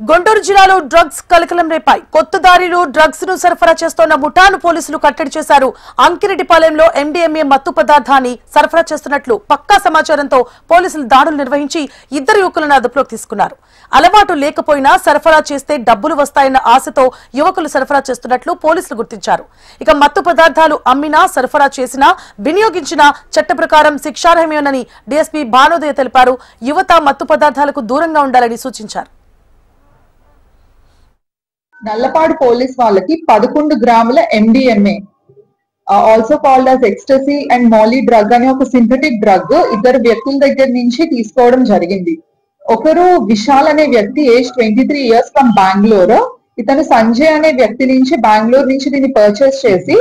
గుంటూరు జిల్లాలో డ్రగ్స్ కలకలం రేపాయి. కొత్తదారిలో డ్రగ్స్ ను సరఫరా చేస్తున్న ముఠాను పోలీసులు కట్టడి చేశారు. అంకిరెడ్డిపాలెంలో ఎండీఎంఏ మత్తు పదార్థాన్ని సరఫరా చేస్తున్నట్లు పక్కా సమాచారంతో పోలీసులు దాడులు నిర్వహించి ఇద్దరు యువకులను అదుపులోకి తీసుకున్నారు. అలవాటు లేకపోయినా సరఫరా చేస్తే డబ్బులు వస్తాయన్న ఆశతో యువకులు సరఫరా చేస్తున్నట్లు పోలీసులు గుర్తించారు. ఇక మత్తు పదార్థాలు అమ్మినా, సరఫరా చేసినా, వినియోగించినా చట్ట ప్రకారం శిక్షార్హమేనని డీఎస్పీ భానోదయ తెలిపారు. యువత మత్తు పదార్థాలకు దూరంగా ఉండాలని సూచించారు. నల్లపాడు పోలీస్ వాళ్ళకి 11 గ్రాముల MDMA also called as ecstasy and Mali drug అనే ఒక సింథటిక్ డ్రగ్ ఇద్దరు వ్యక్తుల దగ్గర నుంచి తీసుకోవడం జరిగింది. ఒకరు విశాల్ అనే వ్యక్తి ఏజ్ 23 ఇయర్స్ ఫ్రమ్ బెంగళూరు. ఇతను సంజయ్ అనే వ్యక్తి నుంచి బెంగళూరు నుంచి దీన్ని పర్చేస్ చేసి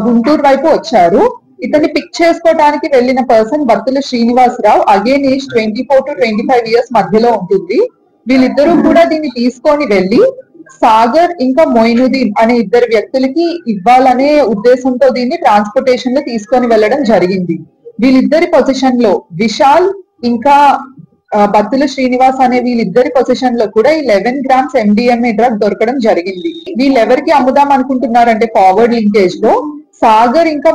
గుంటూరు వైపు వచ్చారు. ఇతన్ని పిక్ చేసుకోవడానికి వెళ్లిన person Battula Srinivasarao, again age 24 to 25 years మధ్యలో ఉంటుంది. వీళ్ళిద్దరూ కూడా దీన్ని తీసుకొని వెళ్లి సాగర్ ఇంకా మొయినుద్దీన్ అనే ఇద్దరు వ్యక్తులకి ఇవ్వాలనే ఉద్దేశంతో దీన్ని ట్రాన్స్పోర్టేషన్ లో తీసుకొని వెళ్లడం జరిగింది. వీళ్ళిద్దరి పొజిషన్ లో విశాల్ ఇంకా బత్తుల శ్రీనివాస్ అనే వీళ్ళిద్దరి పొజిషన్ లో కూడా ఈ 11 గ్రామ్స్ ఎండిఎంఏ డ్రగ్ దొరకడం జరిగింది. వీళ్ళెవరికి అమ్ముదాం అనుకుంటున్నారంటే ఫార్వర్డ్ లింకేజ్ లో సాగర్ ఇంకా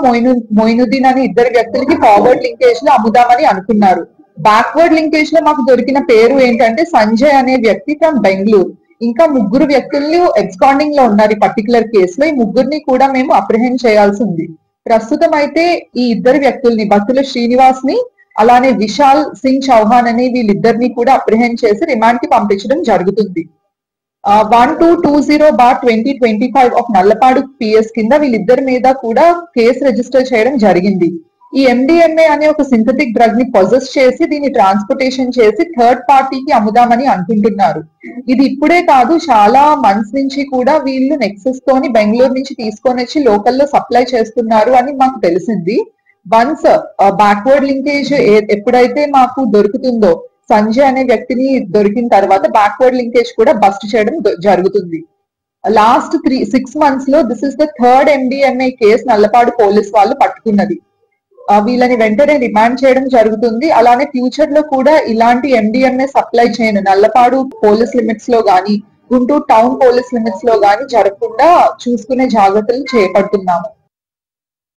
మొయినుద్దీన్ అనే ఇద్దరు వ్యక్తులకి ఫార్వర్డ్ లింకేజ్ లో అమ్ముదామని అనుకున్నారు. బ్యాక్వర్డ్ లింకేజ్ లో మాకు దొరికిన పేరు ఏంటంటే సంజయ్ అనే వ్యక్తి ఫ్రమ్ బెంగళూరు. ఇంకా ముగ్గురు వ్యక్తులు ఎబ్స్కాండింగ్ లో ఉన్నారు ఈ పర్టికులర్ కేసులో. ఈ ముగ్గురిని కూడా మేము అప్రిహెండ్ చేయాల్సి ఉంది. ప్రస్తుతం అయితే ఈ ఇద్దరు వ్యక్తుల్ని బత్తుల శ్రీనివాస్ ని అలానే విశాల్ సింగ్ చౌహాన్ అని వీళ్ళిద్దరిని కూడా అప్రిహెండ్ చేసి రిమాండ్ కి పంపించడం జరుగుతుంది. 1220/2025 ఆఫ్ నల్లపాడు పిఎస్ కింద వీళ్ళిద్దరి మీద కూడా కేసు రిజిస్టర్ చేయడం జరిగింది. ఈ ఎండిఎంఏ అనే ఒక సింథటిక్ డ్రగ్ ని పొజెస్ చేసి దీన్ని ట్రాన్స్పోర్టేషన్ చేసి థర్డ్ పార్టీకి అమ్ముదామని అనుకుంటున్నారు. ఇది ఇప్పుడే కాదు, చాలా మంత్స్ నుంచి కూడా వీళ్ళు నెక్సెస్ తోని బెంగళూరు నుంచి తీసుకొని వచ్చి లోకల్లో సప్లై చేస్తున్నారు అని మాకు తెలిసింది. వన్స్ బ్యాక్వర్డ్ లింకేజ్ ఎప్పుడైతే మాకు దొరుకుతుందో సంజయ్ అనే వ్యక్తిని దొరికిన తర్వాత బ్యాక్వర్డ్ లింకేజ్ కూడా బస్ట్ చేయడం జరుగుతుంది. లాస్ట్ 6 months లో this is the third MDMA case Nallapadu police వాళ్ళు పట్టుకున్నది. వీళ్ళని వెంటనే రిమాండ్ చేయడం జరుగుతుంది. అలానే ఫ్యూచర్ లో కూడా ఇలాంటి ఎండిఎంఏ సప్లై చేయను నల్లపాడు పోలీస్ లిమిట్స్ లో గానీ గుంటూరు టౌన్ పోలీస్ లిమిట్స్ లో గానీ జరగకుండా చూసుకునే జాగ్రత్తలు చేపడుతున్నాము.